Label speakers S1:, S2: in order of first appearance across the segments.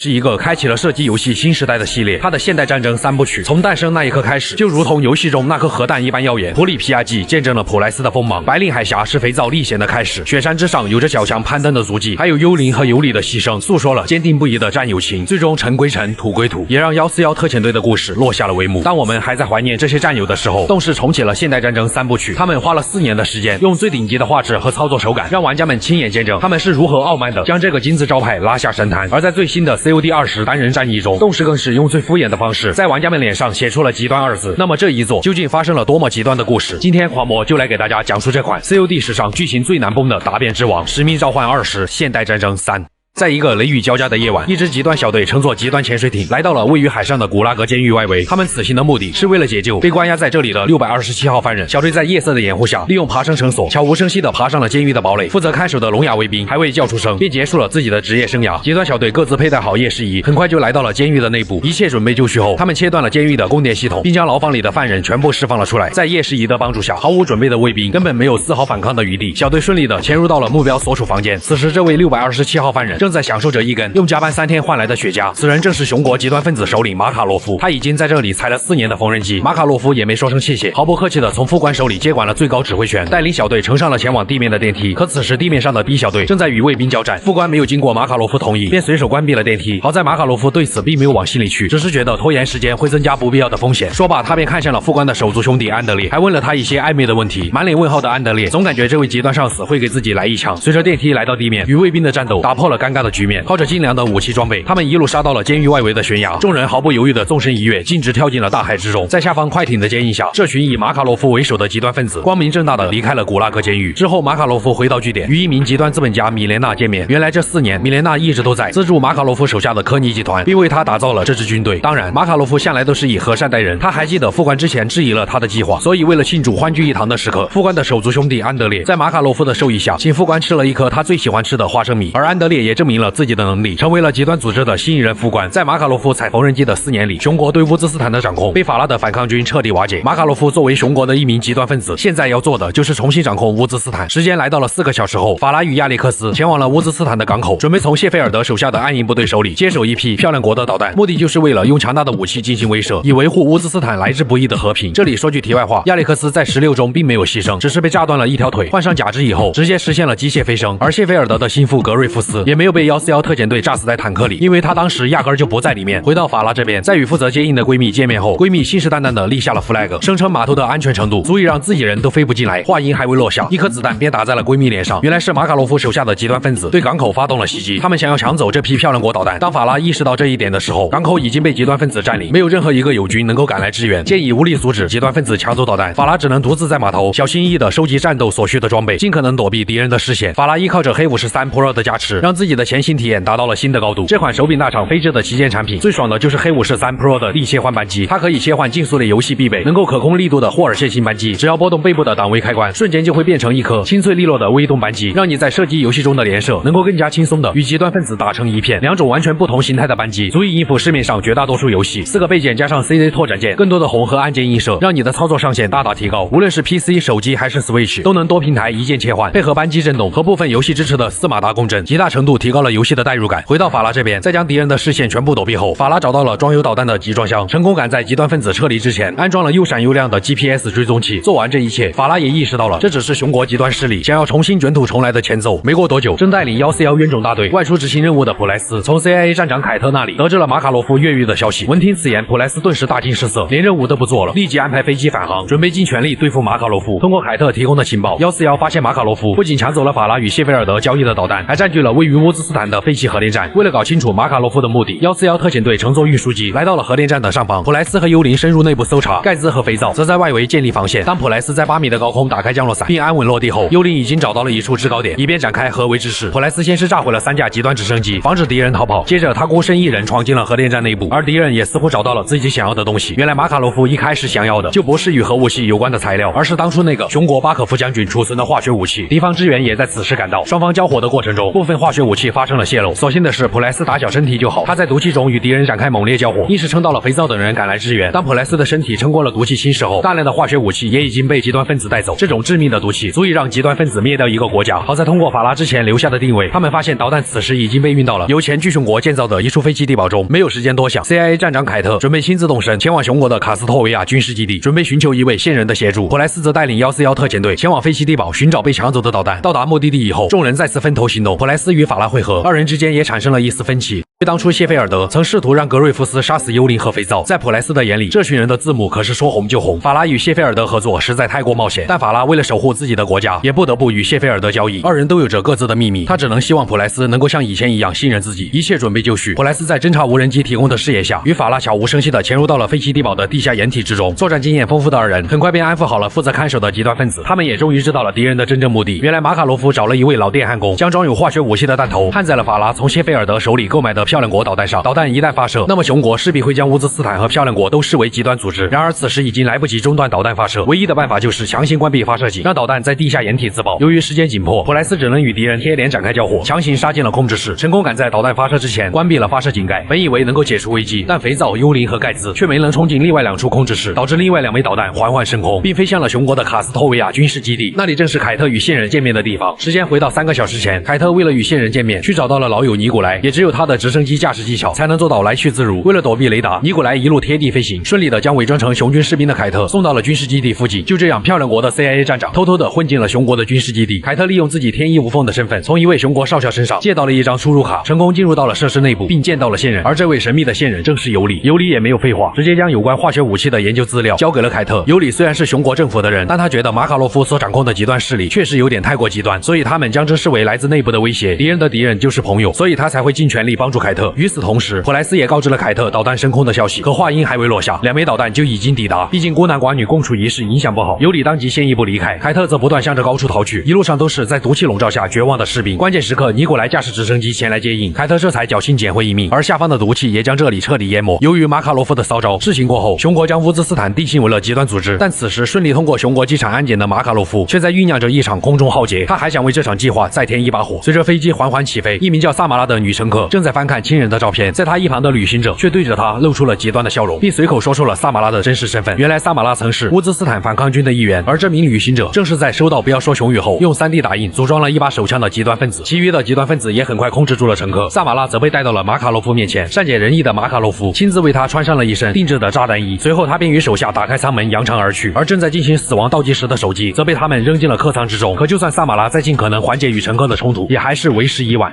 S1: 是一个开启了射击游戏新时代的系列。它的现代战争三部曲从诞生那一刻开始，就如同游戏中那颗核弹一般耀眼。普里皮亚季见证了普莱斯的锋芒，白令海峡是肥皂历险的开始，雪山之上有着小强攀登的足迹，还有幽灵和尤里的牺牲，诉说了坚定不移的战友情。最终尘归尘，土归土，也让141特遣队的故事落下了帷幕。当我们还在怀念这些战友的时候，动视重启了现代战争三部曲。他们花了4年的时间，用最顶级的画质和操作手感，让玩家们亲眼见证他们是如何傲慢的将这个金字招牌拉下神坛。而在最新的 COD20单人战役中，动视更是用最敷衍的方式，在玩家们脸上写出了极端2字。那么这一作究竟发生了多么极端的故事？今天狂魔就来给大家讲述这款 COD 史上剧情最难崩的答辩之王——使命召唤20：现代战争3。在一个雷雨交加的夜晚，一支极端小队乘坐极端潜水艇来到了位于海上的古拉格监狱外围。他们此行的目的是为了解救被关押在这里的627号犯人。小队在夜色的掩护下，利用爬升绳索，悄无声息地爬上了监狱的堡垒。负责看守的聋哑卫兵还未叫出声，便结束了自己的职业生涯。极端小队各自佩戴好夜视仪，很快就来到了监狱的内部。一切准备就绪后，他们切断了监狱的供电系统，并将牢房里的犯人全部释放了出来。在夜视仪的帮助下，毫无准备的卫兵根本没有丝毫反抗的余地。小队顺利地潜入到了目标所处房间。此时，这位627号犯人正在享受着一根用加班3天换来的雪茄，此人正是熊国极端分子首领马卡洛夫。他已经在这里踩了4年的缝纫机。马卡洛夫也没说声谢谢，毫不客气的从副官手里接管了最高指挥权，带领小队乘上了前往地面的电梯。可此时地面上的 B 小队正在与卫兵交战，副官没有经过马卡洛夫同意，便随手关闭了电梯。好在马卡洛夫对此并没有往心里去，只是觉得拖延时间会增加不必要的风险。说罢，他便看向了副官的手足兄弟安德烈，还问了他一些暧昧的问题。满脸问号的安德烈总感觉这位极端上司会给自己来一枪。随着电梯来到地面，与卫兵的战斗打破了尴尬的局面。靠着精良的武器装备，他们一路杀到了监狱外围的悬崖。众人毫不犹豫地纵身一跃，径直跳进了大海之中。在下方快艇的接应下，这群以马卡洛夫为首的极端分子光明正大地离开了古拉格监狱。之后，马卡洛夫回到据点，与一名极端资本家米莲娜见面。原来这4年，米莲娜一直都在资助马卡洛夫手下的科尼集团，并为他打造了这支军队。当然，马卡洛夫向来都是以和善待人。他还记得副官之前质疑了他的计划，所以为了庆祝欢聚一堂的时刻，副官的手足兄弟安德烈在马卡洛夫的授意下，请副官吃了一颗他最喜欢吃的花生米。而安德烈也证明了自己的能力，成为了极端组织的新一任副官。在马卡洛夫踩缝纫机的4年里，熊国对乌兹斯坦的掌控被法拉的反抗军彻底瓦解。马卡洛夫作为熊国的一名极端分子，现在要做的就是重新掌控乌兹斯坦。时间来到了4个小时后，法拉与亚历克斯前往了乌兹斯坦的港口，准备从谢菲尔德手下的暗影部队手里接手一批漂亮国的导弹，目的就是为了用强大的武器进行威慑，以维护乌兹斯坦来之不易的和平。这里说句题外话，亚历克斯在16中并没有牺牲，只是被炸断了一条腿，换上假肢以后直接实现了机械飞升。而谢菲尔德的心腹格瑞夫斯也没有被141特遣队炸死在坦克里，因为他当时压根就不在里面。回到法拉这边，在与负责接应的闺蜜见面后，闺蜜信誓旦旦地立下了 flag， 声称码头的安全程度足以让自己人都飞不进来。话音还未落下，一颗子弹便打在了闺蜜脸上。原来是马卡洛夫手下的极端分子对港口发动了袭击，他们想要抢走这批漂亮国导弹。当法拉意识到这一点的时候，港口已经被极端分子占领，没有任何一个友军能够赶来支援。见已无力阻止极端分子抢走导弹，法拉只能独自在码头小心翼翼地收集战斗所需的装备，尽可能躲避敌人的视线。法拉依靠着黑53 Pro 的加持，让自己的前行体验达到了新的高度。这款手柄大厂飞智的旗舰产品，最爽的就是黑53 Pro 的力切换扳机，它可以切换竞速类游戏必备、能够可控力度的霍尔线性扳机，只要拨动背部的档位开关，瞬间就会变成一颗清脆利落的微动扳机，让你在射击游戏中的连射能够更加轻松的与极端分子打成一片。2种完全不同形态的扳机，足以应付市面上绝大多数游戏。4个备件加上 CD 拓展键，更多的红和按键映射，让你的操作上限大大提高。无论是 PC、手机还是 Switch， 都能多平台一键切换，配合扳机震动和部分游戏支持的4马达共振，极大程度提高了游戏的代入感。回到法拉这边，在将敌人的视线全部躲避后，法拉找到了装有导弹的集装箱，成功赶在极端分子撤离之前安装了又闪又亮的 GPS 追踪器。做完这一切，法拉也意识到了这只是熊国极端势力想要重新卷土重来的前奏。没过多久，正带领141冤种大队外出执行任务的普莱斯从 CIA 站长凯特那里得知了马卡洛夫越狱的消息。闻听此言，普莱斯顿时大惊失色，连任务都不做了，立即安排飞机返航，准备尽全力对付马卡洛夫。通过凯特提供的情报，141发现马卡洛夫不仅抢走了法拉与谢菲尔德交易的导弹，还占据了位于乌兹斯坦的废弃核电站。为了搞清楚马卡洛夫的目的，141特遣队乘坐运输机来到了核电站的上方。普莱斯和幽灵深入内部搜查，盖兹和肥皂则在外围建立防线。当普莱斯在8米的高空打开降落伞并安稳落地后，幽灵已经找到了一处制高点，以便展开合围之势。普莱斯先是炸毁了3架极端直升机，防止敌人逃跑，接着他孤身一人闯进了核电站内部，而敌人也似乎找到了自己想要的东西。原来马卡洛夫一开始想要的就不是与核武器有关的材料，而是当初那个熊国巴可夫将军储存的化学武器。敌方支援也在此时赶到，双方交火的过程中，部分化学武器气发生了泄漏。所幸的是，普莱斯打小身体就好，他在毒气中与敌人展开猛烈交火，一时撑到了肥皂等人赶来支援。当普莱斯的身体撑过了毒气侵蚀后，大量的化学武器也已经被极端分子带走。这种致命的毒气足以让极端分子灭掉一个国家。好在通过法拉之前留下的定位，他们发现导弹此时已经被运到了由前巨熊国建造的一处飞机地堡中。没有时间多想 ，CIA 站长凯特准备亲自动身前往熊国的卡斯托维亚军事基地，准备寻求一位线人的协助。普莱斯则带领141特遣队前往飞机地堡寻找被抢走的导弹。到达目的地以后，众人再次分头行动。普莱斯与法拉会合，二人之间也产生了一丝分歧。当初谢菲尔德曾试图让格瑞夫斯杀死幽灵和肥皂，在普莱斯的眼里，这群人的字幕可是说红就红。法拉与谢菲尔德合作实在太过冒险，但法拉为了守护自己的国家，也不得不与谢菲尔德交易。二人都有着各自的秘密，他只能希望普莱斯能够像以前一样信任自己。一切准备就绪，普莱斯在侦察无人机提供的视野下，与法拉悄无声息地潜入到了飞机地堡的地下掩体之中。作战经验丰富的二人很快便安抚好了负责看守的极端分子，他们也终于知道了敌人的真正目的。原来马卡罗夫找了一位老电焊工，将装有化学武器的弹头焊在了法拉从谢菲尔德手里购买的漂亮国导弹上。导弹一旦发射，那么熊国势必会将乌兹斯坦和漂亮国都视为极端组织。然而此时已经来不及中断导弹发射，唯一的办法就是强行关闭发射井，让导弹在地下掩体自爆。由于时间紧迫，普莱斯只能与敌人贴脸展开交火，强行杀进了控制室，成功赶在导弹发射之前关闭了发射井盖。本以为能够解除危机，但肥皂、幽灵和盖茨却没能冲进另外2处控制室，导致另外2枚导弹缓缓升空，并飞向了熊国的卡斯托维亚军事基地。那里正是凯特与线人见面的地方。时间回到3个小时前，凯特为了与线人见面，去找到了老友尼古莱，也只有他的直升机驾驶技巧才能做到来去自如。为了躲避雷达，尼古莱一路贴地飞行，顺利的将伪装成熊军士兵的凯特送到了军事基地附近。就这样，漂亮国的 CIA 站长偷偷的混进了熊国的军事基地。凯特利用自己天衣无缝的身份，从一位熊国少校身上借到了一张出入卡，成功进入到了设施内部，并见到了线人。而这位神秘的线人正是尤里。尤里也没有废话，直接将有关化学武器的研究资料交给了凯特。尤里虽然是熊国政府的人，但他觉得马卡洛夫所掌控的极端势力确实有点太过极端，所以他们将之视为来自内部的威胁。敌人的敌人就是朋友，所以他才会尽全力帮助凯特。与此同时，普莱斯也告知了凯特导弹升空的消息，可话音还未落下，2枚导弹就已经抵达。毕竟孤男寡女共处一室，影响不好。尤里当即先一步离开，凯特则不断向着高处逃去，一路上都是在毒气笼罩下绝望的士兵。关键时刻，尼古莱驾驶直升机前来接应，凯特这才侥幸捡回一命。而下方的毒气也将这里彻底淹没。由于马卡洛夫的骚招，事情过后，熊国将乌兹斯坦定性为了极端组织。但此时顺利通过熊国机场安检的马卡洛夫，却在酝酿着一场空中浩劫。他还想为这场计划再添一把火。随着飞机缓缓起飞，一名叫萨马拉的女乘客正在翻看亲人的照片，在她一旁的旅行者却对着她露出了极端的笑容，并随口说出了萨马拉的真实身份。原来萨马拉曾是乌兹斯坦反抗军的一员，而这名旅行者正是在收到不要说熊语后，用3D 打印组装了一把手枪的极端分子。其余的极端分子也很快控制住了乘客，萨马拉则被带到了马卡洛夫面前。善解人意的马卡洛夫亲自为他穿上了一身定制的炸弹衣，随后他便与手下打开舱门扬长而去。而正在进行死亡倒计时的手机则被他们扔进了客舱之中。可就算萨马拉再尽可能缓解与乘客的冲突，也还是为时已晚。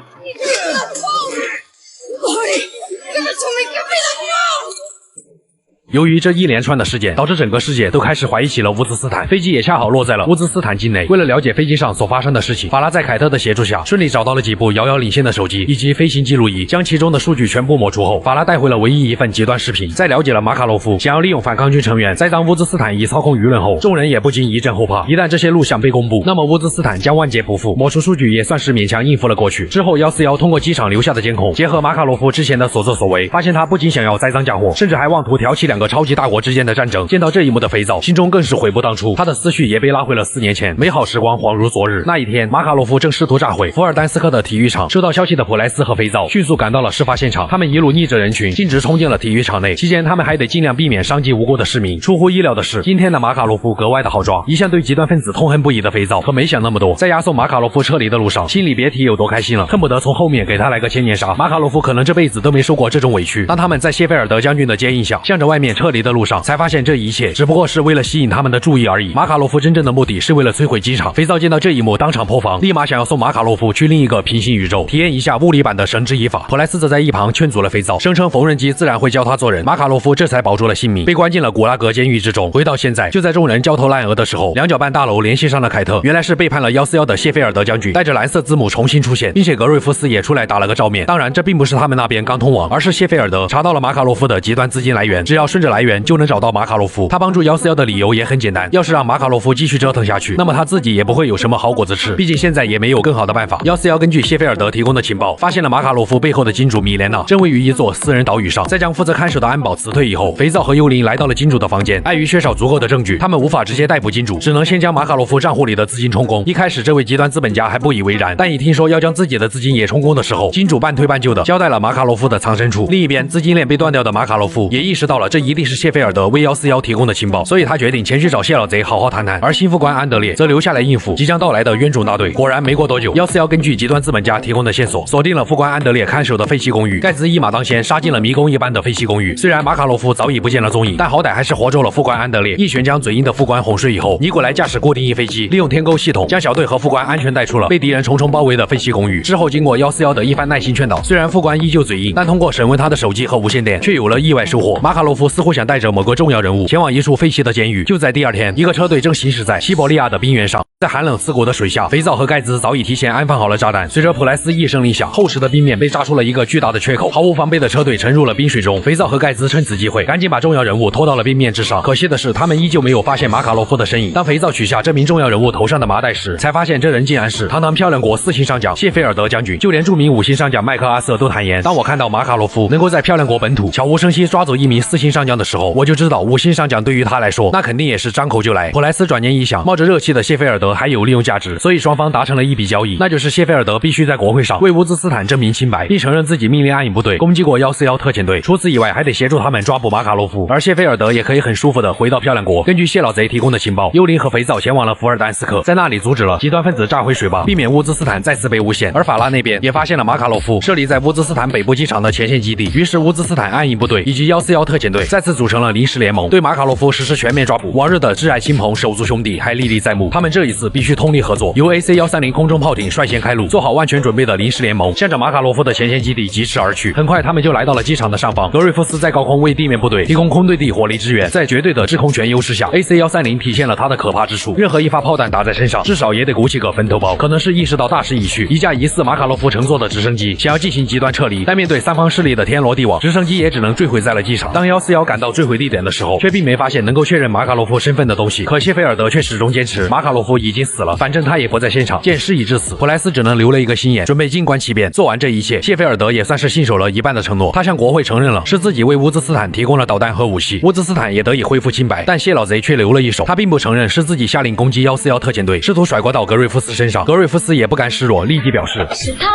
S1: 由于这一连串的事件，导致整个世界都开始怀疑起了乌兹斯坦。飞机也恰好落在了乌兹斯坦境内。为了了解飞机上所发生的事情，法拉在凯特的协助下，顺利找到了几部遥遥领先的手机以及飞行记录仪，将其中的数据全部抹除后，法拉带回了唯一一份极端视频。在了解了马卡洛夫想要利用反抗军成员栽赃乌兹斯坦以操控舆论后，众人也不禁一阵后怕。一旦这些录像被公布，那么乌兹斯坦将万劫不复。抹除数据也算是勉强应付了过去。之后141通过机场留下的监控，结合马卡洛夫之前的所作所为，发现他不仅想要栽赃嫁祸，甚至还妄图挑起2个超级大国之间的战争。见到这一幕的肥皂心中更是悔不当初，他的思绪也被拉回了4年前。美好时光恍如昨日。那一天，马卡洛夫正试图炸毁福尔丹斯克的体育场。收到消息的普莱斯和肥皂迅速赶到了事发现场，他们一路逆着人群径直冲进了体育场内。期间他们还得尽量避免伤及无辜的市民。出乎意料的是，今天的马卡洛夫格外的好抓。一向对极端分子痛恨不已的肥皂可没想那么多，在押送马卡洛夫撤离的路上，心里别提有多开心了，恨不得从后面给他来个千年杀。马卡洛夫可能这辈子都没受过这种委屈。当他们在谢菲尔德将军的接应下向着外面撤离的路上，才发现这一切只不过是为了吸引他们的注意而已。马卡洛夫真正的目的是为了摧毁机场。肥皂见到这一幕当场破防，立马想要送马卡洛夫去另一个平行宇宙体验一下物理版的绳之以法。普莱斯则在一旁劝阻了肥皂，声称缝纫机自然会教他做人。马卡洛夫这才保住了性命，被关进了古拉格监狱之中。回到现在，就在众人焦头烂额的时候，两角半大楼联系上了凯特，原来是背叛了141的谢菲尔德将军带着蓝色字母重新出现，并且格瑞夫斯也出来打了个照面。当然这并不是他们那边刚通网，而是谢菲尔德查到了马卡洛夫的极端资金来源，只要顺顺着来源就能找到马卡洛夫。他帮助141的理由也很简单，要是让马卡洛夫继续折腾下去，那么他自己也不会有什么好果子吃，毕竟现在也没有更好的办法。141根据谢菲尔德提供的情报，发现了马卡洛夫背后的金主米莲娜正位于一座私人岛屿上。在将负责看守的安保辞退以后，肥皂和幽灵来到了金主的房间。碍于缺少足够的证据，他们无法直接逮捕金主，只能先将马卡洛夫账户里的资金充公。一开始，这位极端资本家还不以为然，但一听说要将自己的资金也充公的时候，金主半推半就的交代了马卡洛夫的藏身处。另一边，资金链被断掉的马卡洛夫也意识到了这一定是谢菲尔德为141提供的情报，所以他决定前去找谢老贼好好谈谈。而新副官安德烈则留下来应付即将到来的冤种大队。果然，没过多久，141根据极端资本家提供的线索，锁定了副官安德烈看守的废弃公寓。盖兹一马当先，杀进了迷宫一般的废弃公寓。虽然马卡洛夫早已不见了踪影，但好歹还是活捉了副官安德烈。一拳将嘴硬的副官哄睡以后，尼古莱驾驶固定翼飞机，利用天钩系统将小队和副官安全带出了被敌人重重包围的废弃公寓。之后，经过141的一番耐心劝导，虽然副官依旧嘴硬，但通过审问他的手机和无线电，却有了意外收获。马卡洛夫似乎想带着某个重要人物前往一处废弃的监狱。就在第二天，一个车队正行驶在西伯利亚的冰原上，在寒冷刺骨的水下，肥皂和盖兹早已提前安放好了炸弹。随着普莱斯一声令下，厚实的冰面被炸出了一个巨大的缺口，毫无防备的车队沉入了冰水中。肥皂和盖兹趁此机会，赶紧把重要人物拖到了冰面之上。可惜的是，他们依旧没有发现马卡洛夫的身影。当肥皂取下这名重要人物头上的麻袋时，才发现这人竟然是堂堂漂亮国4星上将谢菲尔德将军。就连著名5星上将麦克阿瑟都坦言，当我看到马卡洛夫能够在漂亮国本土悄无声息抓走一名4星上将的时候，我就知道5星上将对于他来说，那肯定也是张口就来。普莱斯转念一想，冒着热气的谢菲尔德还有利用价值，所以双方达成了一笔交易，那就是谢菲尔德必须在国会上为乌兹斯坦证明清白，并承认自己命令暗影部队攻击过141特遣队，除此以外还得协助他们抓捕马卡洛夫。而谢菲尔德也可以很舒服的回到漂亮国。根据谢老贼提供的情报，幽灵和肥皂前往了福尔丹斯克，在那里阻止了极端分子炸毁水坝，避免乌兹斯坦再次被诬陷。而法拉那边也发现了马卡洛夫设立在乌兹斯坦北部机场的前线基地，于是乌兹斯坦暗影部队以及141特遣队再次组成了临时联盟，对马卡洛夫实施全面抓捕。往日的挚爱亲朋手足兄弟还历历在目，他们这一次必须通力合作，由 AC-130空中炮艇率先开路，做好万全准备的临时联盟向着马卡洛夫的前线基地疾驰而去。很快他们就来到了机场的上方，格瑞夫斯在高空为地面部队提供空对地火力支援。在绝对的制空权优势下， AC-130体现了它的可怕之处，任何一发炮弹打在身上，至少也得鼓起个坟头包。可能是意识到大势已去，一架疑似马卡洛夫乘坐的直升机想要进行极端撤离，但面对三方势力的天罗地网，直升机也只能坠毁在了机场。当141赶到坠毁地点的时候，却并没发现能够确认马卡洛夫身份的东西。可谢菲尔德却始终坚持马卡洛夫已经死了，反正他也不在现场。见事已至此，普莱斯只能留了一个心眼，准备静观其变。做完这一切，谢菲尔德也算是信守了一半的承诺，他向国会承认了是自己为乌兹斯坦提供了导弹和武器，乌兹斯坦也得以恢复清白。但谢老贼却留了一手，他并不承认是自己下令攻击141特遣队，试图甩锅到格瑞夫斯身上。格瑞夫斯也不甘示弱，立即表示
S2: 是他，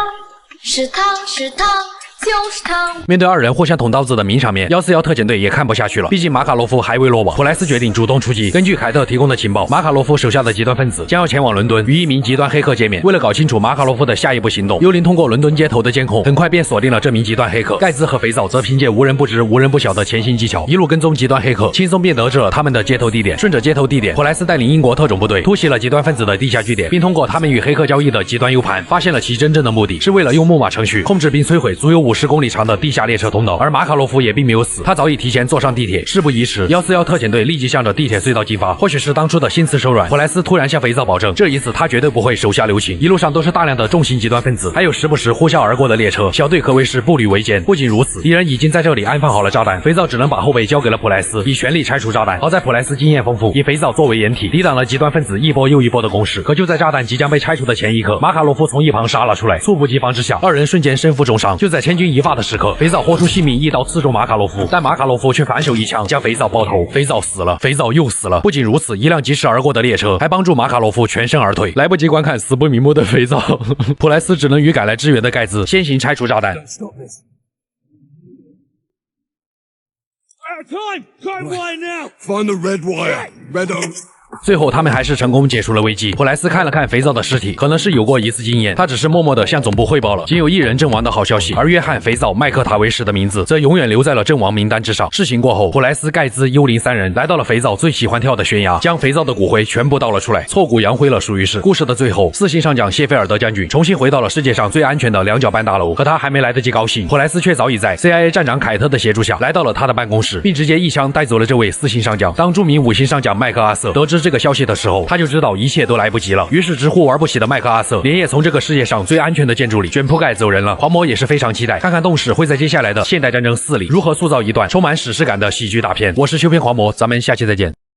S2: 是他，是他。就是他。
S1: 面对二人互相捅刀子的名场面，141特遣队也看不下去了。毕竟马卡洛夫还未落网，普莱斯决定主动出击。根据凯特提供的情报，马卡洛夫手下的极端分子将要前往伦敦与一名极端黑客见面。为了搞清楚马卡洛夫的下一步行动，幽灵通过伦敦街头的监控，很快便锁定了这名极端黑客。盖兹和肥皂则凭借无人不知、无人不晓的前行技巧，一路跟踪极端黑客，轻松便得知了他们的接头地点。顺着接头地点，普莱斯带领英国特种部队突袭了极端分子的地下据点，并通过他们与黑客交易的极端 U 盘，发现了其真正的目的是为了用木马程序控制并摧毁足有50公里长的地下列车通道。而马卡洛夫也并没有死，他早已提前坐上地铁。事不宜迟，141特遣队立即向着地铁隧道进发。或许是当初的心慈手软，普莱斯突然向肥皂保证，这一次他绝对不会手下留情。一路上都是大量的重型极端分子，还有时不时呼啸而过的列车，小队可谓是步履维艰。不仅如此，敌人已经在这里安放好了炸弹，肥皂只能把后背交给了普莱斯，以全力拆除炸弹。好在普莱斯经验丰富，以肥皂作为掩体，抵挡了极端分子一波又一波的攻势。可就在炸弹即将被拆除的前一刻，马卡洛夫从一旁杀了出来，猝不及防之下，二人瞬间身负重伤。就在千钧一发的时刻，肥皂豁出性命一刀刺中马卡洛夫，但马卡洛夫却反手一枪将肥皂爆头，肥皂死了，肥皂又死了。不仅如此，一辆疾驰而过的列车还帮助马卡洛夫全身而退。来不及观看死不瞑目的肥皂，普莱斯只能与赶来支援的盖兹先行拆除炸弹。
S3: Find the red wire. Red O.
S1: 最后他们还是成功解除了危机。普莱斯看了看肥皂的尸体，可能是有过一次经验，他只是默默地向总部汇报了仅有一人阵亡的好消息，而约翰、肥皂、麦克塔维什的名字则永远留在了阵亡名单之上。事情过后，普莱斯、盖兹、幽灵三人来到了肥皂最喜欢跳的悬崖，将肥皂的骨灰全部倒了出来，挫骨扬灰了，属于是。故事的最后，4星上将谢菲尔德将军重新回到了世界上最安全的两角半大楼，可他还没来得及高兴，普莱斯却早已在 CIA 站长凯特的协助下来到了他的办公室，并直接一枪带走了这位4星上将。当著名5星上将麦克阿瑟得知这个消息的时候，他就知道一切都来不及了。于是直呼玩不起的麦克阿瑟连夜从这个世界上最安全的建筑里卷铺盖走人了。狂魔也是非常期待，看看动视会在接下来的现代战争4里如何塑造一段充满史诗感的喜剧大片。我是修片狂魔，咱们下期再见。